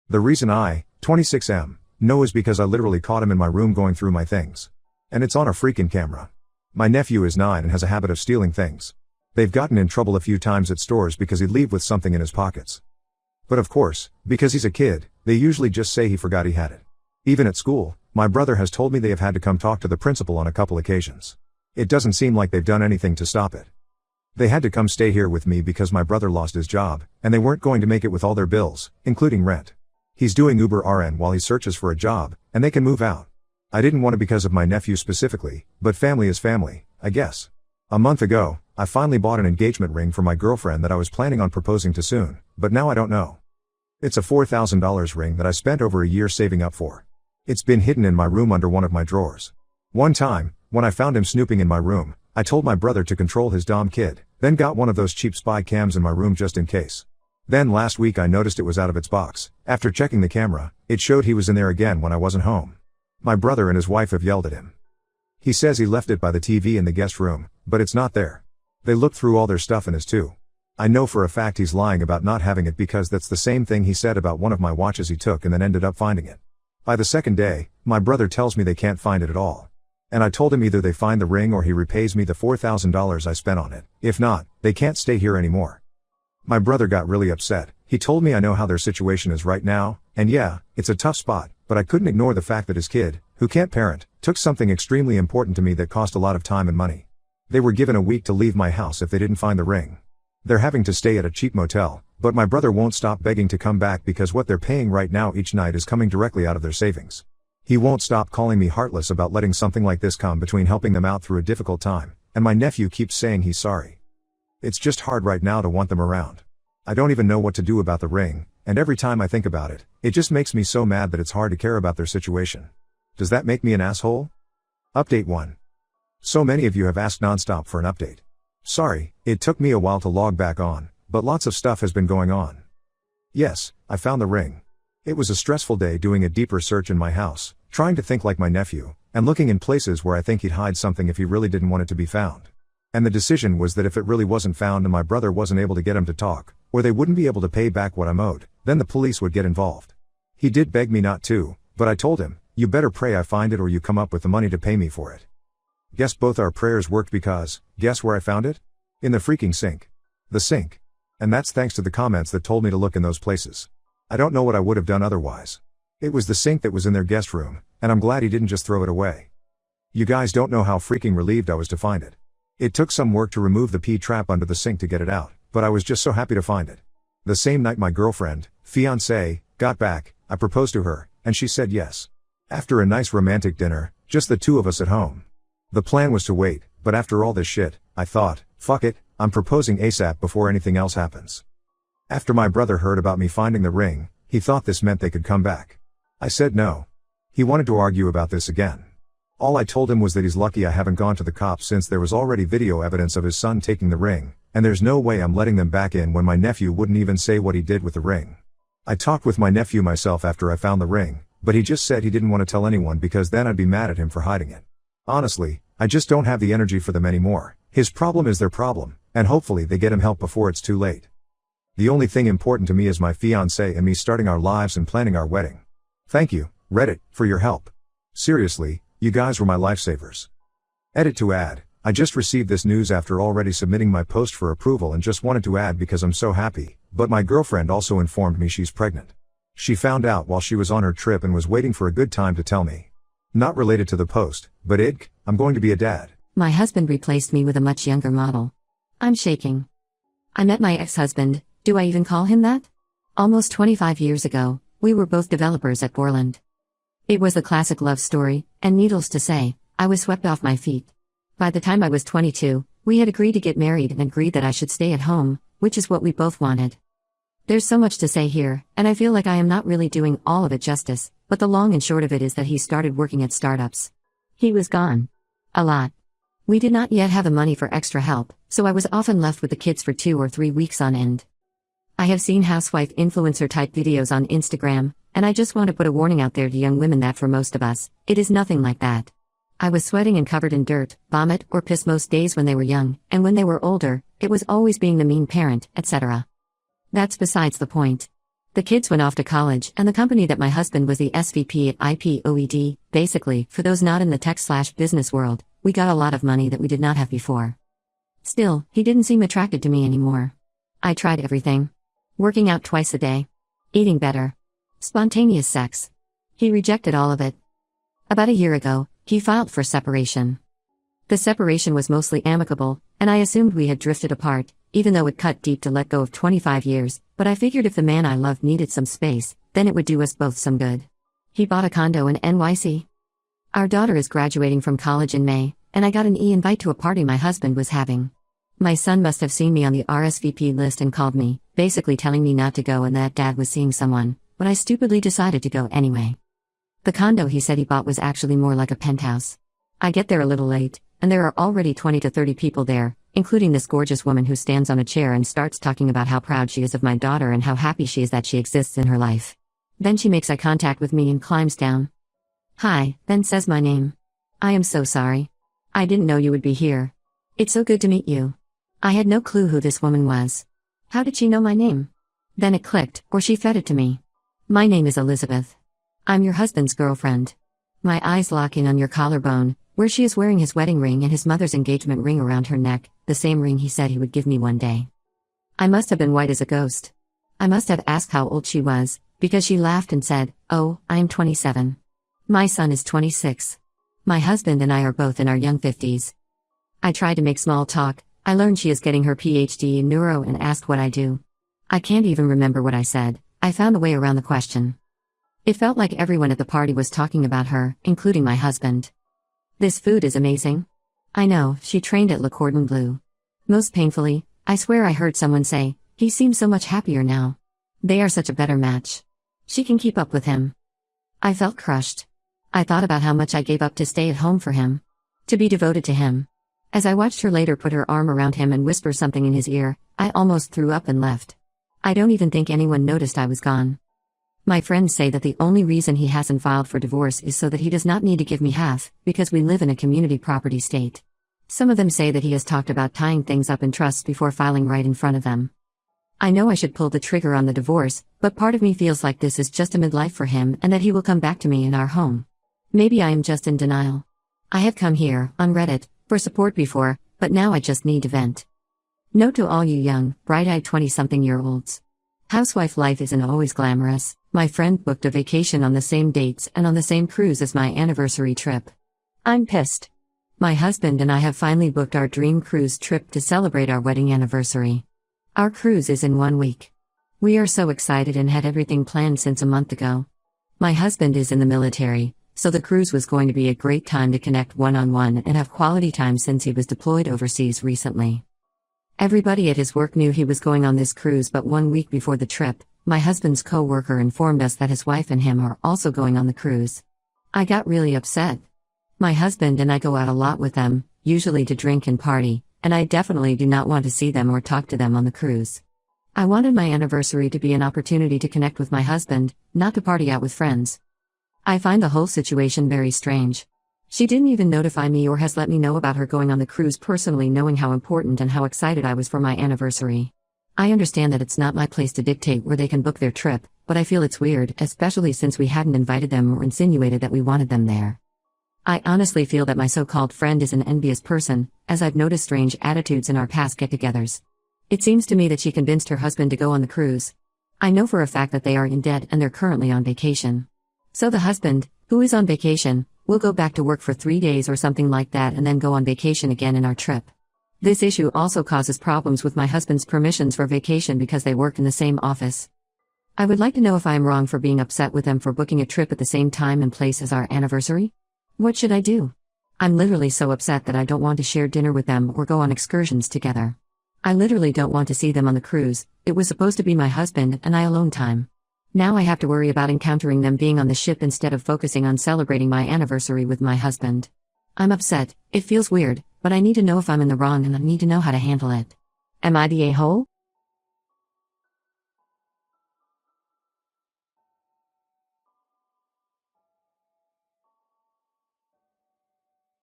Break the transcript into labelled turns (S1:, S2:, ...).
S1: The reason I, 26M, know is because I literally caught him in my room going through my things. And it's on a freaking camera. My nephew is 9 and has a habit of stealing things. They've gotten in trouble a few times at stores because he'd leave with something in his pockets. But of course, because he's a kid, they usually just say he forgot he had it. Even at school, my brother has told me they have had to come talk to the principal on a couple occasions. It doesn't seem like they've done anything to stop it. They had to come stay here with me because my brother lost his job, and they weren't going to make it with all their bills, including rent. He's doing Uber RN while he searches for a job, and they can move out. I didn't want it because of my nephew specifically, but family is family, I guess. A month ago, I finally bought an engagement ring for my girlfriend that I was planning on proposing to soon, but now I don't know. It's a $4,000 ring that I spent over a year saving up for. It's been hidden in my room under one of my drawers. One time, when I found him snooping in my room, I told my brother to control his dumb kid, then got one of those cheap spy cams in my room just in case. Then last week I noticed it was out of its box. After checking the camera, it showed he was in there again when I wasn't home. My brother and his wife have yelled at him. He says he left it by the TV in the guest room, but it's not there. They looked through all their stuff and his too. I know for a fact he's lying about not having it because that's the same thing he said about one of my watches he took and then ended up finding it. By the second day, my brother tells me they can't find it at all. And I told him either they find the ring or he repays me the $4,000 I spent on it. If not, they can't stay here anymore. My brother got really upset. He told me I know how their situation is right now, and yeah, it's a tough spot, but I couldn't ignore the fact that his kid, who can't parent, took something extremely important to me that cost a lot of time and money. They were given a week to leave my house if they didn't find the ring. They're having to stay at a cheap motel, but my brother won't stop begging to come back because what they're paying right now each night is coming directly out of their savings. He won't stop calling me heartless about letting something like this come between helping them out through a difficult time, and my nephew keeps saying he's sorry. It's just hard right now to want them around. I don't even know what to do about the ring, and every time I think about it, it just makes me so mad that it's hard to care about their situation. Does that make me an asshole? Update 1. So many of you have asked nonstop for an update. Sorry, it took me a while to log back on, but lots of stuff has been going on. Yes, I found the ring. It was a stressful day doing a deeper search in my house, trying to think like my nephew, and looking in places where I think he'd hide something if he really didn't want it to be found. And the decision was that if it really wasn't found and my brother wasn't able to get him to talk, or they wouldn't be able to pay back what I'm owed, then the police would get involved. He did beg me not to, but I told him, you better pray I find it or you come up with the money to pay me for it. Guess both our prayers worked because, guess where I found it? In the freaking sink. The sink. And that's thanks to the comments that told me to look in those places. I don't know what I would have done otherwise. It was the sink that was in their guest room, and I'm glad he didn't just throw it away. You guys don't know how freaking relieved I was to find it. It took some work to remove the pee trap under the sink to get it out, but I was just so happy to find it. The same night my girlfriend, fiancée, got back, I proposed to her, and she said yes. After a nice romantic dinner, just the two of us at home. The plan was to wait, but after all this shit, I thought, fuck it, I'm proposing ASAP before anything else happens. After my brother heard about me finding the ring, he thought this meant they could come back. I said no. He wanted to argue about this again. All I told him was that he's lucky I haven't gone to the cops since there was already video evidence of his son taking the ring, and there's no way I'm letting them back in when my nephew wouldn't even say what he did with the ring. I talked with my nephew myself after I found the ring, but he just said he didn't want to tell anyone because then I'd be mad at him for hiding it. Honestly, I just don't have the energy for them anymore. His problem is their problem, and hopefully they get him help before it's too late. The only thing important to me is my fiancé and me starting our lives and planning our wedding. Thank you, Reddit, for your help. Seriously, you guys were my lifesavers. Edit to add, I just received this news after already submitting my post for approval and just wanted to add because I'm so happy, but my girlfriend also informed me she's pregnant. She found out while she was on her trip and was waiting for a good time to tell me. Not related to the post, but I'm going to be a dad.
S2: My husband replaced me with a much younger model. I'm shaking. I met my ex-husband, do I even call him that? Almost 25 years ago, we were both developers at Borland. It was a classic love story, and needless to say, I was swept off my feet. By the time I was 22, we had agreed to get married and agreed that I should stay at home, which is what we both wanted. There's so much to say here, and I feel like I am not really doing all of it justice, but the long and short of it is that he started working at startups. He was gone. A lot. We did not yet have the money for extra help, so I was often left with the kids for 2 or 3 weeks on end. I have seen housewife influencer type videos on Instagram, and I just want to put a warning out there to young women that for most of us, it is nothing like that. I was sweating and covered in dirt, vomit, or piss most days when they were young, and when they were older, it was always being the mean parent, etc. That's besides the point. The kids went off to college, and the company that my husband was the SVP at IPOED. Basically, for those not in the tech/business world, we got a lot of money that we did not have before. Still, he didn't seem attracted to me anymore. I tried everything. Working out twice a day. Eating better. Spontaneous sex. He rejected all of it. About a year ago, he filed for separation. The separation was mostly amicable, and I assumed we had drifted apart, even though it cut deep to let go of 25 years, but I figured if the man I loved needed some space, then it would do us both some good. He bought a condo in NYC. Our daughter is graduating from college in May, and I got an e-invite to a party my husband was having. My son must have seen me on the RSVP list and called me, basically telling me not to go and that dad was seeing someone, but I stupidly decided to go anyway. The condo he said he bought was actually more like a penthouse. I get there a little late, and there are already 20 to 30 people there, including this gorgeous woman who stands on a chair and starts talking about how proud she is of my daughter and how happy she is that she exists in her life. Then she makes eye contact with me and climbs down. Hi, then says my name. I am so sorry. I didn't know you would be here. It's so good to meet you. I had no clue who this woman was. How did she know my name? Then it clicked, or she fed it to me. My name is Elizabeth. I'm your husband's girlfriend. My eyes lock in on your collarbone, where she is wearing his wedding ring and his mother's engagement ring around her neck, the same ring he said he would give me one day. I must have been white as a ghost. I must have asked how old she was, because she laughed and said, "Oh, I am 27. My son is 26. My husband and I are both in our young 50s. I tried to make small talk. I learned she is getting her PhD in neuro and asked what I do. I can't even remember what I said. I found a way around the question. It felt like everyone at the party was talking about her, including my husband. This food is amazing. I know, she trained at Le Cordon Bleu. Most painfully, I swear I heard someone say, he seems so much happier now. They are such a better match. She can keep up with him. I felt crushed. I thought about how much I gave up to stay at home for him. To be devoted to him. As I watched her later put her arm around him and whisper something in his ear, I almost threw up and left. I don't even think anyone noticed I was gone. My friends say that the only reason he hasn't filed for divorce is so that he does not need to give me half, because we live in a community property state. Some of them say that he has talked about tying things up in trusts before filing right in front of them. I know I should pull the trigger on the divorce, but part of me feels like this is just a midlife for him and that he will come back to me in our home. Maybe I am just in denial. I have come here, on Reddit, for support before, but now I just need to vent. Note to all you young, bright-eyed 20-something-year-olds. Housewife life isn't always glamorous. My friend booked a vacation on the same dates and on the same cruise as my anniversary trip. I'm pissed. My husband and I have finally booked our dream cruise trip to celebrate our wedding anniversary. Our cruise is in 1 week. We are so excited and had everything planned since a month ago. My husband is in the military, so the cruise was going to be a great time to connect one-on-one and have quality time since he was deployed overseas recently. Everybody at his work knew he was going on this cruise, but 1 week before the trip, my husband's co-worker informed us that his wife and him are also going on the cruise. I got really upset. My husband and I go out a lot with them, usually to drink and party, and I definitely do not want to see them or talk to them on the cruise. I wanted my anniversary to be an opportunity to connect with my husband, not to party out with friends. I find the whole situation very strange. She didn't even notify me or has let me know about her going on the cruise personally, knowing how important and how excited I was for my anniversary. I understand that it's not my place to dictate where they can book their trip, but I feel it's weird, especially since we hadn't invited them or insinuated that we wanted them there. I honestly feel that my so-called friend is an envious person, as I've noticed strange attitudes in our past get-togethers. It seems to me that she convinced her husband to go on the cruise. I know for a fact that they are in debt and they're currently on vacation. So the husband, who is on vacation, will go back to work for 3 days or something like that and then go on vacation again in our trip. This issue also causes problems with my husband's permissions for vacation because they work in the same office. I would like to know if I am wrong for being upset with them for booking a trip at the same time and place as our anniversary? What should I do? I'm literally so upset that I don't want to share dinner with them or go on excursions together. I literally don't want to see them on the cruise. It was supposed to be my husband and I alone time. Now I have to worry about encountering them being on the ship instead of focusing on celebrating my anniversary with my husband. I'm upset, it feels weird, but I need to know if I'm in the wrong and I need to know how to handle it. Am I the a-hole?